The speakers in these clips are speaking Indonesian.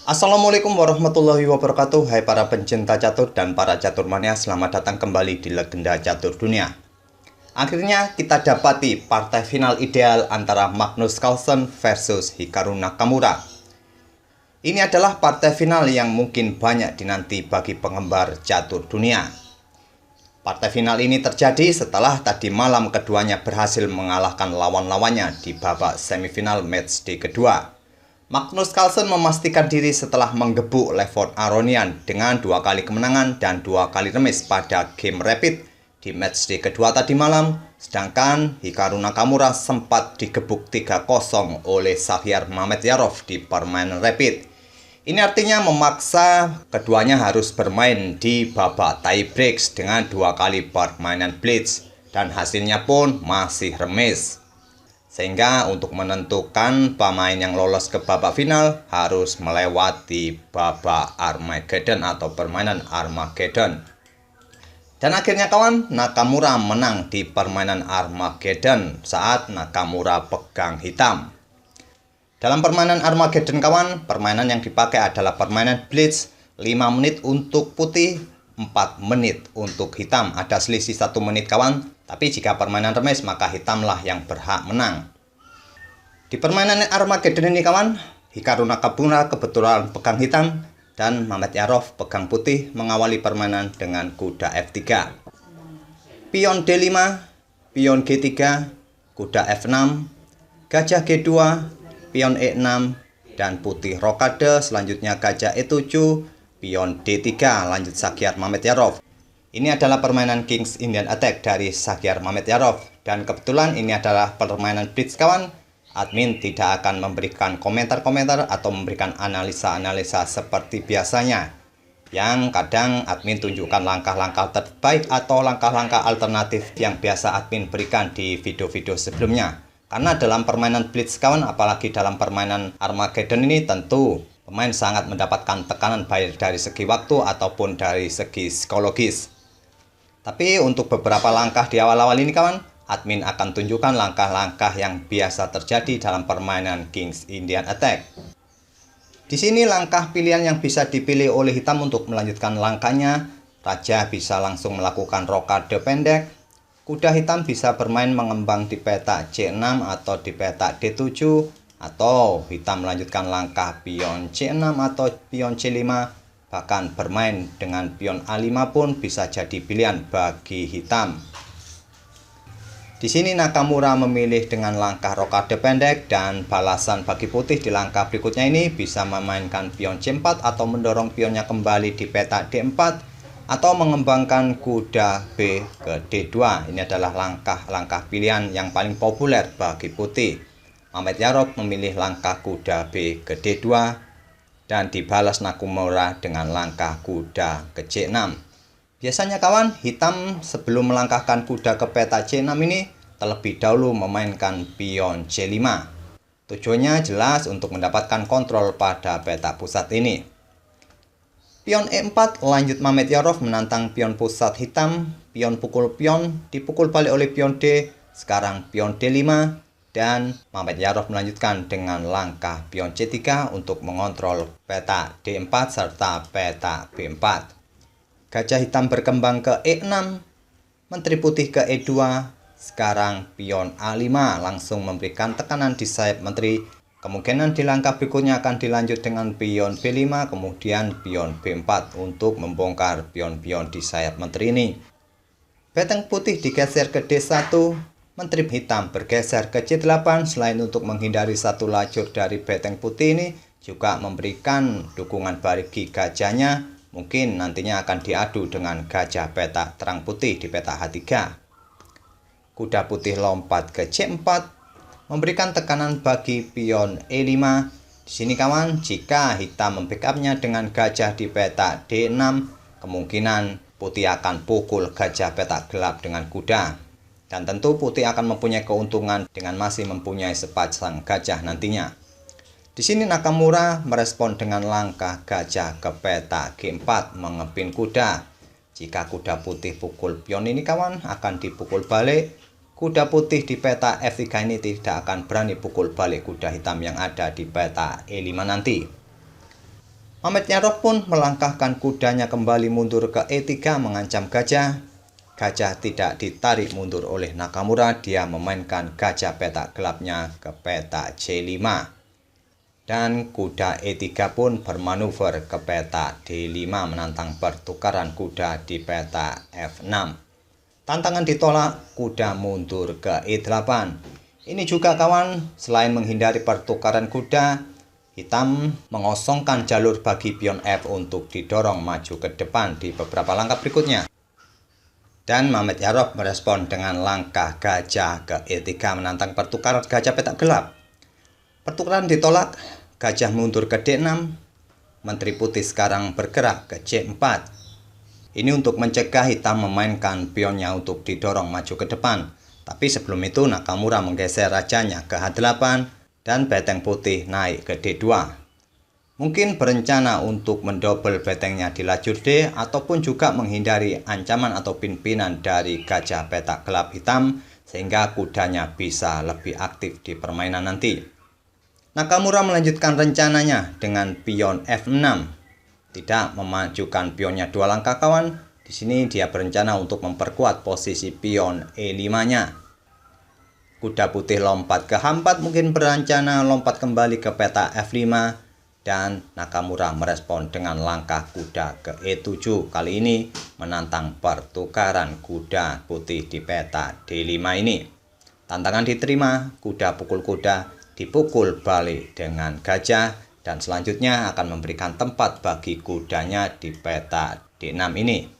Assalamualaikum warahmatullahi wabarakatuh. Hai para pencinta catur dan para catur mania, selamat datang kembali di Legenda Catur Dunia. Akhirnya kita dapati partai final ideal antara Magnus Carlsen versus Hikaru Nakamura. Ini adalah partai final yang mungkin banyak dinanti bagi penggemar catur dunia. Partai final ini terjadi setelah tadi malam keduanya berhasil mengalahkan lawan-lawannya di babak semifinal matchday kedua. Magnus Carlsen memastikan diri setelah menggebuk Levon Aronian dengan 2 kali kemenangan dan 2 kali remis pada game rapid di matchday kedua tadi malam. Sedangkan Hikaru Nakamura sempat digebuk 3-0 oleh Shahryar Mamedyarov di permainan rapid. Ini artinya memaksa keduanya harus bermain di babak tie breaks dengan 2 kali permainan blitz, dan hasilnya pun masih remis. Sehingga untuk menentukan pemain yang lolos ke babak final harus melewati babak Armageddon atau permainan Armageddon. Dan akhirnya kawan, Nakamura menang di permainan Armageddon saat Nakamura pegang hitam. Dalam permainan Armageddon kawan, permainan yang dipakai adalah permainan blitz, 5 menit untuk putih, 4 menit untuk hitam. Ada selisih 1 menit kawan, tapi jika permainan remis maka hitamlah yang berhak menang. Di permainan Armageddon ini kawan, Hikaru Nakamura kebetulan pegang hitam dan Mamedyarov pegang putih mengawali permainan dengan kuda F3. Pion D5, pion G3, kuda F6, gajah G2, pion E6, dan putih rokade, selanjutnya gajah E7, pion D3, lanjut Shahryar Mamedyarov. Ini adalah permainan King's Indian Attack dari Shahryar Mamedyarov, dan kebetulan ini adalah permainan blitz kawan. Admin tidak akan memberikan komentar-komentar atau memberikan analisa-analisa seperti biasanya, yang kadang admin tunjukkan langkah-langkah terbaik atau langkah-langkah alternatif yang biasa admin berikan di video-video sebelumnya. Karena dalam permainan blitz kawan, apalagi dalam permainan Armageddon ini, tentu pemain sangat mendapatkan tekanan baik dari segi waktu ataupun dari segi psikologis. Tapi untuk beberapa langkah di awal-awal ini kawan, admin akan tunjukkan langkah-langkah yang biasa terjadi dalam permainan King's Indian Attack. Di sini langkah pilihan yang bisa dipilih oleh hitam untuk melanjutkan langkahnya. Raja bisa langsung melakukan rokade pendek. Kuda hitam bisa bermain mengembang di petak C6 atau di petak D7, atau hitam melanjutkan langkah pion C6 atau pion C5. Bahkan bermain dengan pion A5 pun bisa jadi pilihan bagi hitam. Di sini Nakamura memilih dengan langkah rokade pendek, dan balasan bagi putih di langkah berikutnya ini bisa memainkan pion C4 atau mendorong pionnya kembali di petak D4 atau mengembangkan kuda B ke D2. Ini adalah langkah-langkah pilihan yang paling populer bagi putih. Mamedyarov memilih langkah kuda B ke D2 dan dibalas Nakamura dengan langkah kuda ke C6. Biasanya kawan, hitam sebelum melangkahkan kuda ke peta C6 ini terlebih dahulu memainkan pion C5. Tujuannya jelas untuk mendapatkan kontrol pada peta pusat ini. Pion E4 lanjut Mamedyarov menantang pion pusat hitam. Pion pukul pion dipukul balik oleh pion D. Sekarang pion D5 dan Mamedyarov melanjutkan dengan langkah pion C3 untuk mengontrol peta D4 serta peta B4. Gajah hitam berkembang ke E6, menteri putih ke E2, sekarang pion A5 langsung memberikan tekanan di sayap menteri. Kemungkinan di langkah berikutnya akan dilanjut dengan pion B5, kemudian pion B4 untuk membongkar pion-pion di sayap menteri ini. Beteng putih digeser ke D1, menteri hitam bergeser ke C8. Selain untuk menghindari satu lajur dari beteng putih ini, juga memberikan dukungan bagi gajahnya. Mungkin nantinya akan diadu dengan gajah petak terang putih di petak H3. Kuda putih lompat ke C4, memberikan tekanan bagi pion E5. Di sini kawan, jika hitam membackupnya dengan gajah di petak D6, kemungkinan putih akan pukul gajah petak gelap dengan kuda. Dan tentu putih akan mempunyai keuntungan dengan masih mempunyai sepasang gajah nantinya. Di sini Nakamura merespon dengan langkah gajah ke peta G4 mengepin kuda. Jika kuda putih pukul pion ini kawan, akan dipukul balik. Kuda putih di peta F3 ini tidak akan berani pukul balik kuda hitam yang ada di peta E5 nanti. Mamet Yarob pun melangkahkan kudanya kembali mundur ke E3 mengancam gajah. Gajah tidak ditarik mundur oleh Nakamura, dia memainkan gajah petak gelapnya ke petak C5. Dan kuda E3 pun bermanuver ke petak D5 menantang pertukaran kuda di petak F6. Tantangan ditolak, kuda mundur ke E8. Ini juga kawan, selain menghindari pertukaran kuda, hitam mengosongkan jalur bagi pion F untuk didorong maju ke depan di beberapa langkah berikutnya. Dan Mamet Yarob merespon dengan langkah gajah ke E3 menantang pertukaran gajah petak gelap. Pertukaran ditolak, gajah mundur ke D6, Menteri Putih sekarang bergerak ke C4. Ini untuk mencegah hitam memainkan pionnya untuk didorong maju ke depan. Tapi sebelum itu Nakamura menggeser rajanya ke H8 dan beteng putih naik ke D2. Mungkin berencana untuk mendobel betengnya di lajur D ataupun juga menghindari ancaman atau pimpinan dari gajah petak gelap hitam sehingga kudanya bisa lebih aktif di permainan nanti. Nakamura melanjutkan rencananya dengan pion F6. Tidak memajukan pionnya 2 langkah kawan. Di sini dia berencana untuk memperkuat posisi pion E5-nya. Kuda putih lompat ke H4, mungkin berencana lompat kembali ke peta F5. Dan Nakamura merespon dengan langkah kuda ke E7. Kali ini menantang pertukaran kuda putih di peta D5 ini. Tantangan diterima, kuda pukul kuda dipukul balik dengan gajah. Dan selanjutnya akan memberikan tempat bagi kudanya di peta D6 ini.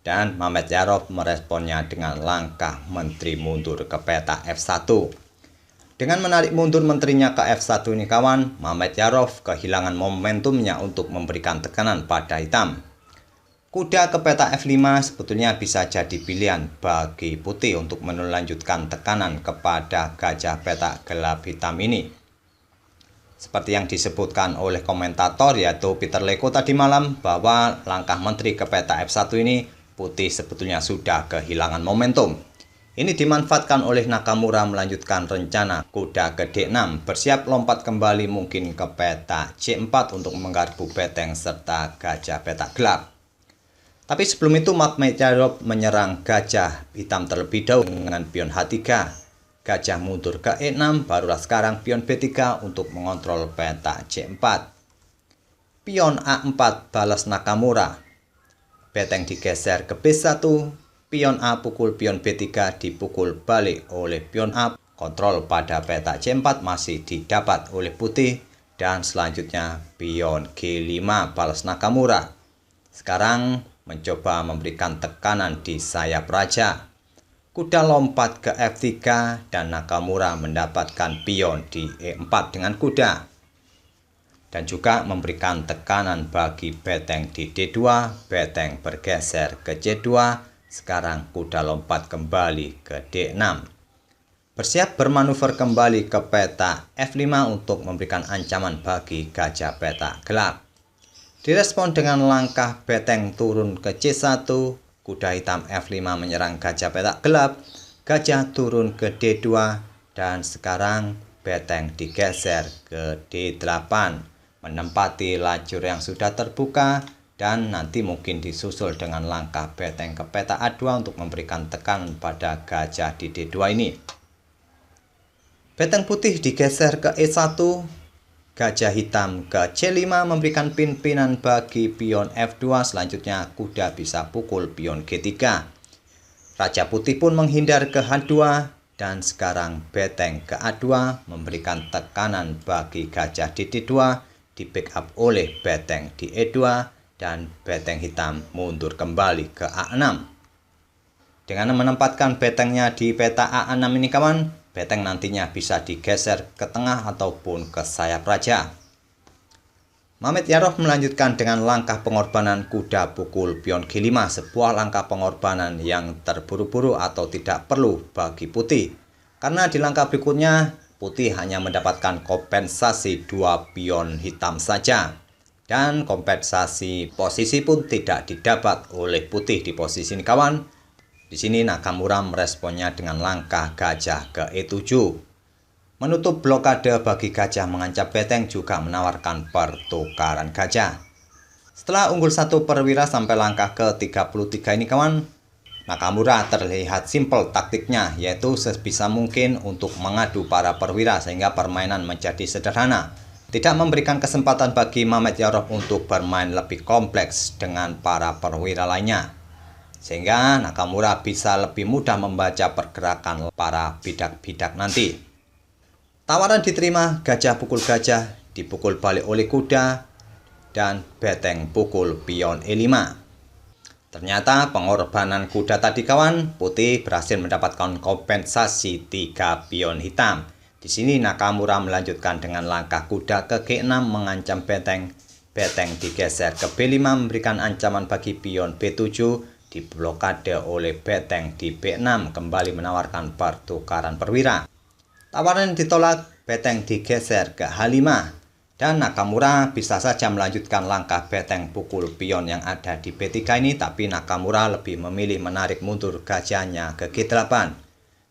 Dan Mamet Yarob meresponnya dengan langkah menteri mundur ke peta F1. Dengan menarik mundur menterinya ke F1 ini kawan, Mamet Yarob kehilangan momentumnya untuk memberikan tekanan pada hitam. Kuda ke peta F5 sebetulnya bisa jadi pilihan bagi putih untuk melanjutkan tekanan kepada gajah petak gelap hitam ini. Seperti yang disebutkan oleh komentator yaitu Peter Leko tadi malam bahwa langkah menteri ke peta F1 ini putih sebetulnya sudah kehilangan momentum. Ini dimanfaatkan oleh Nakamura melanjutkan rencana kuda ke D6, bersiap lompat kembali mungkin ke peta C4 untuk menggarpu beteng serta gajah petak gelap. Tapi sebelum itu Mamet Yarob menyerang gajah hitam terlebih dahulu dengan pion H3. Gajah mundur ke E6, barulah sekarang pion B3 untuk mengontrol peta C4. Pion A4 balas Nakamura. Beteng digeser ke B1. Pion A pukul pion B3 dipukul balik oleh pion A. Kontrol pada peta C4 masih didapat oleh putih. Dan selanjutnya pion G5 balas Nakamura. Sekarang mencoba memberikan tekanan di sayap raja. Kuda lompat ke F3 dan Nakamura mendapatkan pion di E4 dengan kuda. Dan juga memberikan tekanan bagi beteng di D2. Beteng bergeser ke C2. Sekarang kuda lompat kembali ke D6. Bersiap bermanuver kembali ke peta F5 untuk memberikan ancaman bagi gajah petak gelap. Direspon dengan langkah beteng turun ke C1. Kuda hitam F5 menyerang gajah petak gelap. Gajah turun ke D2. Dan sekarang beteng digeser ke D8. Menempati lajur yang sudah terbuka. Dan nanti mungkin disusul dengan langkah beteng ke peta A2 untuk memberikan tekanan pada gajah di D2 ini. Beteng putih digeser ke E1. Gajah hitam ke C5 memberikan pimpinan bagi pion F2. Selanjutnya kuda bisa pukul pion G3. Raja putih pun menghindar ke H2. Dan sekarang beteng ke A2 memberikan tekanan bagi gajah di D2. Di backup oleh beteng di E2. Dan beteng hitam mundur kembali ke A6. Dengan menempatkan betengnya di peta A6 ini kawan, beteng nantinya bisa digeser ke tengah ataupun ke sayap raja. Mamet Yarob melanjutkan dengan langkah pengorbanan kuda pukul pion G5, sebuah langkah pengorbanan yang terburu-buru atau tidak perlu bagi putih. Karena di langkah berikutnya, putih hanya mendapatkan kompensasi 2 pion hitam saja. Dan kompensasi posisi pun tidak didapat oleh putih di posisi ini kawan. Di sini Nakamura meresponnya dengan langkah gajah ke E7. Menutup blokade bagi gajah mengancam Beteng juga menawarkan pertukaran gajah. Setelah unggul 1 perwira sampai langkah ke-33 ini kawan, Nakamura terlihat simpel taktiknya, yaitu sebisa mungkin untuk mengadu para perwira sehingga permainan menjadi sederhana. Tidak memberikan kesempatan bagi Mamet Yarob untuk bermain lebih kompleks dengan para perwira lainnya. Sehingga Nakamura bisa lebih mudah membaca pergerakan para bidak-bidak nanti. Tawaran diterima, gajah pukul gajah, dipukul balik oleh kuda, dan Beteng pukul pion E5. Ternyata pengorbanan kuda tadi kawan, putih berhasil mendapatkan kompensasi 3 pion hitam. Di sini Nakamura melanjutkan dengan langkah kuda ke G6 mengancam Beteng. Beteng digeser ke B5 memberikan ancaman bagi pion B7, diblokade oleh Beteng di B6 kembali menawarkan pertukaran perwira. Tawaran ditolak, Beteng digeser ke H5 dan Nakamura bisa saja melanjutkan langkah Beteng pukul pion yang ada di B3 ini, tapi Nakamura lebih memilih menarik mundur gajahnya ke G8.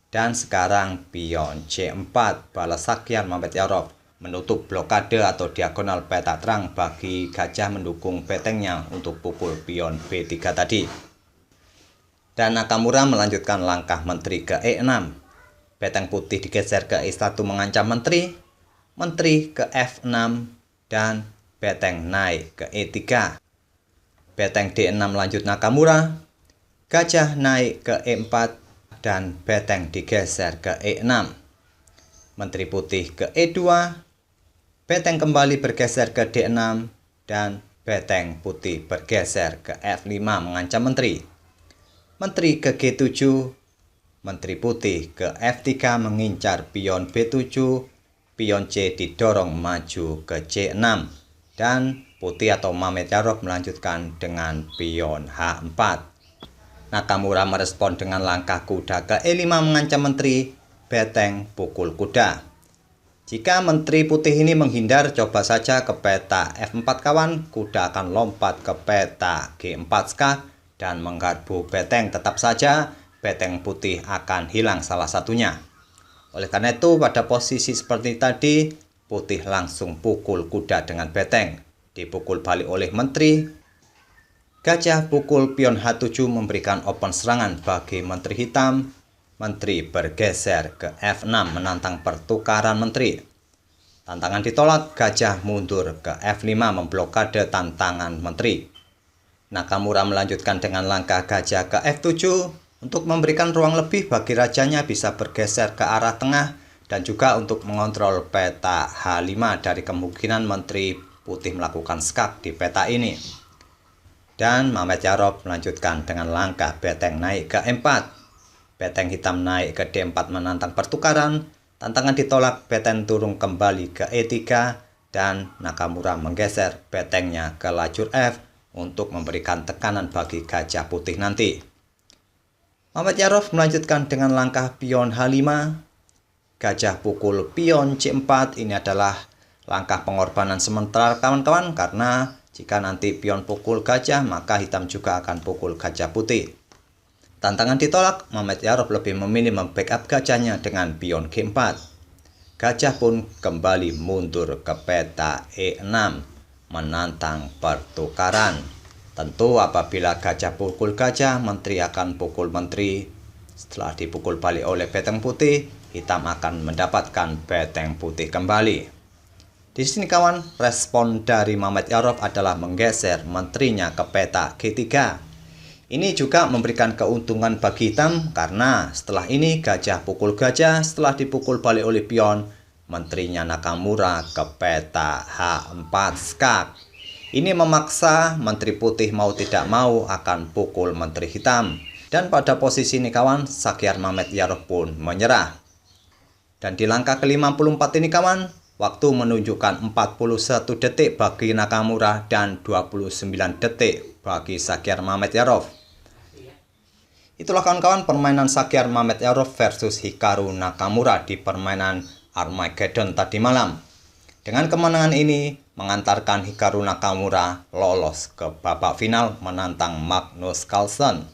Dan sekarang pion C4 balas Sakyar Mamet Yarob menutup blokade atau diagonal peta terang bagi gajah mendukung Betengnya untuk pukul pion B3 tadi. Dan Nakamura melanjutkan langkah menteri ke E6. Beteng putih digeser ke E1 mengancam menteri, menteri ke F6, dan Beteng naik ke E3. Beteng D6 lanjut Nakamura, gajah naik ke E4, dan Beteng digeser ke E6. Menteri putih ke E2, Beteng kembali bergeser ke D6, dan Beteng putih bergeser ke F5 mengancam menteri. Menteri ke G7, Menteri putih ke F3 mengincar pion B7, pion C didorong maju ke C6, dan putih atau Mamet Yarob melanjutkan dengan pion H4. Nakamura merespon dengan langkah kuda ke E5 mengancam menteri, Beteng pukul kuda. Jika menteri putih ini menghindar, coba saja ke peta F4 kawan, kuda akan lompat ke peta G4 skak dan menggarpu Beteng. Tetap saja Beteng putih akan hilang salah satunya. Oleh karena itu, pada posisi seperti tadi, putih langsung pukul kuda dengan Beteng. Dipukul balik oleh menteri. Gajah pukul pion H7 memberikan open serangan bagi menteri hitam. Menteri bergeser ke F6 menantang pertukaran menteri. Tantangan ditolak, gajah mundur ke F5 memblokade tantangan menteri. Nakamura melanjutkan dengan langkah gajah ke F7 untuk memberikan ruang lebih bagi rajanya bisa bergeser ke arah tengah dan juga untuk mengontrol peta H5 dari kemungkinan menteri putih melakukan skak di peta ini. Dan Mamet Yarob melanjutkan dengan langkah Beteng naik ke E4. Beteng hitam naik ke D4 menantang pertukaran. Tantangan ditolak, Beteng turun kembali ke E3 dan Nakamura menggeser Betengnya ke lajur F untuk memberikan tekanan bagi gajah putih nanti. Mamet Yarob melanjutkan dengan langkah pion H5, gajah pukul pion C4. Ini adalah langkah pengorbanan sementara kawan-kawan, karena jika nanti pion pukul gajah, maka hitam juga akan pukul gajah putih. Tantangan ditolak, Mamet Yarob lebih memilih membackup gajahnya dengan pion G4. Gajah pun kembali mundur ke peta E6, menantang pertukaran. Tentu apabila gajah pukul gajah, menteri akan pukul menteri. Setelah dipukul balik oleh Beteng putih, hitam akan mendapatkan Beteng putih kembali. Di sini kawan, respon dari Mamet Yarob adalah menggeser menterinya ke peta G3. Ini juga memberikan keuntungan bagi hitam karena setelah ini gajah pukul gajah, setelah dipukul balik oleh pion, menterinya Nakamura ke peta H4 skak. Ini memaksa menteri putih mau tidak mau akan pukul menteri hitam. Dan pada posisi ini kawan, Sakyar Mamet Yarob pun menyerah. Dan di langkah ke-54 ini kawan, waktu menunjukkan 41 detik bagi Nakamura dan 29 detik bagi Sakyar Mamet Yarob. Itulah kawan-kawan permainan Sakyar Mamet Yarob versus Hikaru Nakamura di permainan Armageddon tadi malam. Dengan kemenangan ini mengantarkan Hikaru Nakamura lolos ke babak final menantang Magnus Carlsen.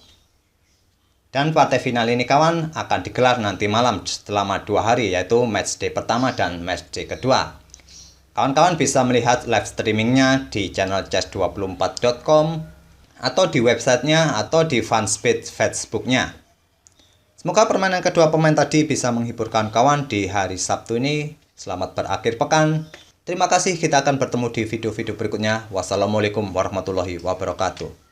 Dan partai final ini kawan akan digelar nanti malam selama 2 hari, yaitu matchday pertama dan matchday kedua. Kawan-kawan bisa melihat live streamingnya di channel chess24.com atau di websitenya atau di fanpage Facebooknya. Semoga permainan kedua pemain tadi bisa menghibur kawan-kawan di hari Sabtu ini. Selamat berakhir pekan. Terima kasih, kita akan bertemu di video-video berikutnya. Wassalamualaikum warahmatullahi wabarakatuh.